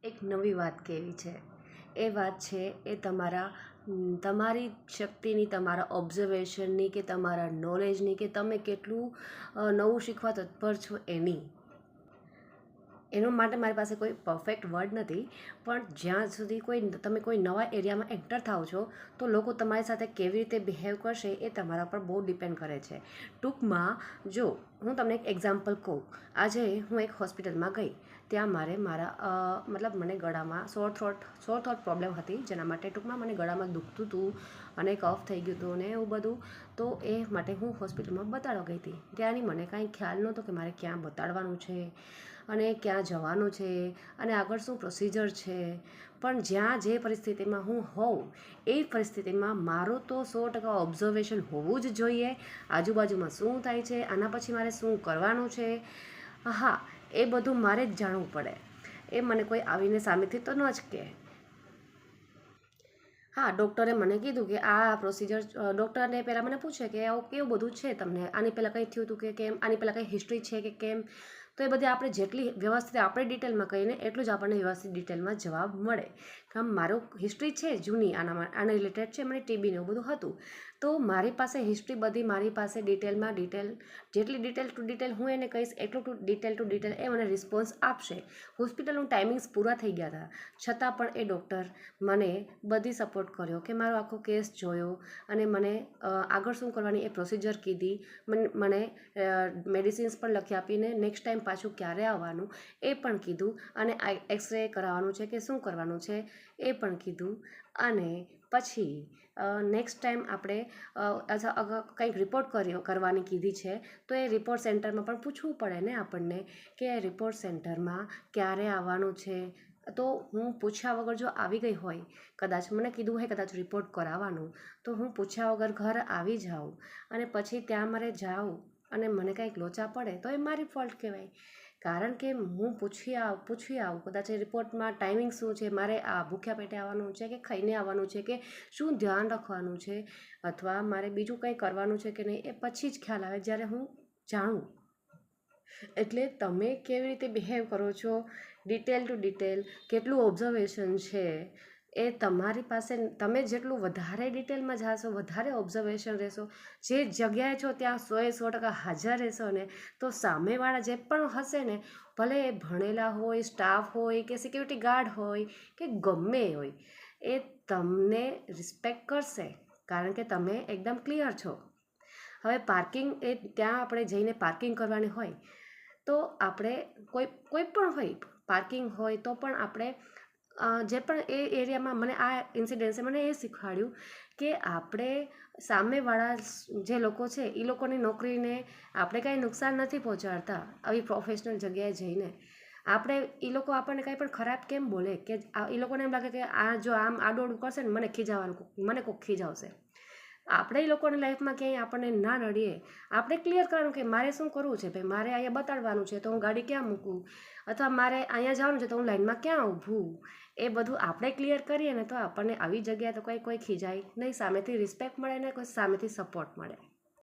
એક નવી વાત કહેવી છે. એ વાત છે એ તમારી શક્તિની, તમારા ઓબ્ઝર્વેશનની, કે તમારા નોલેજની, કે તમે કેટલું નવું શીખવા તત્પર છો એની. એના માટે મારી પાસે કોઈ પરફેક્ટ વર્ડ નથી, પણ જ્યાં સુધી તમે કોઈ નવા એરિયામાં એન્ટર થાઓ છો તો લોકો તમારી સાથે કેવી રીતે બિહેવ કરશે એ તમારા પર બહુ ડિપેન્ડ કરે છે. ટૂંકમાં જો હું તમને એક એક્ઝામ્પલ કહું. આજે હું એક હોસ્પિટલમાં ગઈ. ત્યાં મને ગળામાં સોર થ્રોટ પ્રોબ્લેમ હતી, જેના માટે ટૂંકમાં મને ગળામાં દુખતું હતું અને કફ થઈ ગયું હતું અને એવું બધું. તો એ માટે હું હોસ્પિટલમાં બતાડવા ગઈ હતી. ત્યાંની મને કાંઈ ખ્યાલ નહોતો કે મારે ક્યાં બતાડવાનું છે અને ક્યાં જવાનું છે અને આગળ શું પ્રોસિજર છે. પણ જ્યાં જે પરિસ્થિતિમાં હું હોઉં એ પરિસ્થિતિમાં મારું તો 100% ઓબ્ઝર્વેશન હોવું જ જોઈએ. આજુબાજુમાં શું થાય છે, આના પછી મારે શું કરવાનું છે, હા એ બધું મારે જ જાણવું પડે. એ મને કોઈ આવીને સામેથી તો ન જ કહે. હા, ડૉક્ટરે મને કીધું કે આ પ્રોસિજર, ડૉક્ટરને પહેલાં મને પૂછે કે આવું કેવું બધું છે તમને, આની પહેલાં કંઈ થયું હતું કે કેમ, આની પહેલાં કંઈ હિસ્ટ્રી છે કે કેમ. તો એ બધી આપણે જેટલી વ્યવસ્થિત આપણે ડિટેલમાં કહીને એટલું જ આપણને વ્યવસ્થિત ડિટેલમાં જવાબ મળે. કામ મારું હિસ્ટ્રી છે જૂની, આના રિલેટેડ છે, મને ટીબીને એવું બધું હતું. તો મારી પાસે હિસ્ટ્રી બધી મારી પાસે ડિટેલ જેટલી ડિટેલ ટુ ડિટેલ હું એને કહીશ એટલું ડિટેલ ટુ ડિટેલ એ મને રિસ્પોન્સ આપશે. હોસ્પિટલનું ટાઈમિંગ્સ પૂરા થઈ ગયા હતા, છતાં પણ એ ડૉક્ટર મને બધી સપોર્ટ કર્યો, કે મારો આખો કેસ જોયો અને મને આગળ શું કરવાની એ પ્રોસિજર કીધી. મને મેડિસિન્સ પણ લખી આપીને નેક્સ્ટ ટાઈમ પાછું ક્યારે આવવાનું એ પણ કીધું, અને એક્સરે કરાવવાનું છે કે શું કરવાનું છે એ પણ કીધું. અને પછી નેક્સ્ટ ટાઈમ આપણે કંઈક રિપોર્ટ કરવાની કીધી છે તો એ રિપોર્ટ સેન્ટરમાં પણ પૂછવું પડે ને આપણને, કે રિપોર્ટ સેન્ટરમાં ક્યારે આવવાનું છે. તો હું પૂછ્યા વગર જો આવી ગઈ હોય, કદાચ મને કીધું હોય કદાચ રિપોર્ટ કરાવવાનું, તો હું પૂછ્યા વગર ઘર આવી જાઉં અને પછી ત્યાં મારે જાઉં અને મને કંઈક લોચા પડે તો એ મારી ફોલ્ટ કહેવાય. કારણ કે હું પૂછી આવું કદાચ એ રિપોર્ટમાં ટાઈમિંગ શું છે, મારે આ ભૂખ્યા પેટે આવવાનું છે કે ખાઈને આવવાનું છે, કે શું ધ્યાન રાખવાનું છે, અથવા મારે બીજું કંઈ કરવાનું છે કે નહીં, એ પછી જ ખ્યાલ આવે જ્યારે હું જાણું. એટલે તમે કેવી રીતે બિહેવ કરો છો, ડિટેલ ટુ ડિટેલ કેટલું ઓબ્ઝર્વેશન છે એ તમારી પાસે. તમે જેટલું વધારે ડિટેલમાં જાશો, વધારે ઓબ્ઝર્વેશન રહેશો, જે જગ્યાએ છો ત્યાં 100% હાજર રહેશો ને, તો સામેવાળા જે પણ હશે ને, ભલે એ ભણેલા હોય, સ્ટાફ હોય, કે સિક્યુરિટી ગાર્ડ હોય, કે ગમે હોય, એ તમને રિસ્પેક્ટ કરશે, કારણ કે તમે એકદમ ક્લિયર છો. હવે પાર્કિંગ, એ ત્યાં આપણે જઈને પાર્કિંગ કરવાની હોય તો આપણે કોઈ પણ હોય, પાર્કિંગ હોય તો પણ આપણે જે પણ એ એરિયામાં, મને આ ઇન્સિડન્સે મને એ શીખવાડ્યું કે આપણે સામેવાળા જે લોકો છે એ લોકોની નોકરીને આપણે કાંઈ નુકસાન નથી પહોંચાડતા. આવી પ્રોફેશનલ જગ્યાએ જઈને એ લોકો આપણને કાંઈ પણ ખરાબ કેમ બોલે, કે એ લોકોને એમ લાગે કે આ જો આમ આડોડું કરશે ને મને કોક ખીજાવશે. આપણે એ લોકોની લાઈફમાં ક્યાંય આપણને ના નડીએ. આપણે ક્લિયર કરવાનું કે મારે શું કરવું છે, ભાઈ મારે અહીંયા બતાડવાનું છે તો હું ગાડી ક્યાં મૂકું, અથવા મારે અહીંયા જવાનું છે તો હું લાઈનમાં ક્યાં ઊભું. એ બધું આપણે ક્લિયર કરીએ ને તો આપણને આવી જગ્યાએ તો કોઈ ખીજાય નહીં, સામેથી રિસ્પેક્ટ મળે ને કોઈ સામેથી સપોર્ટ મળે.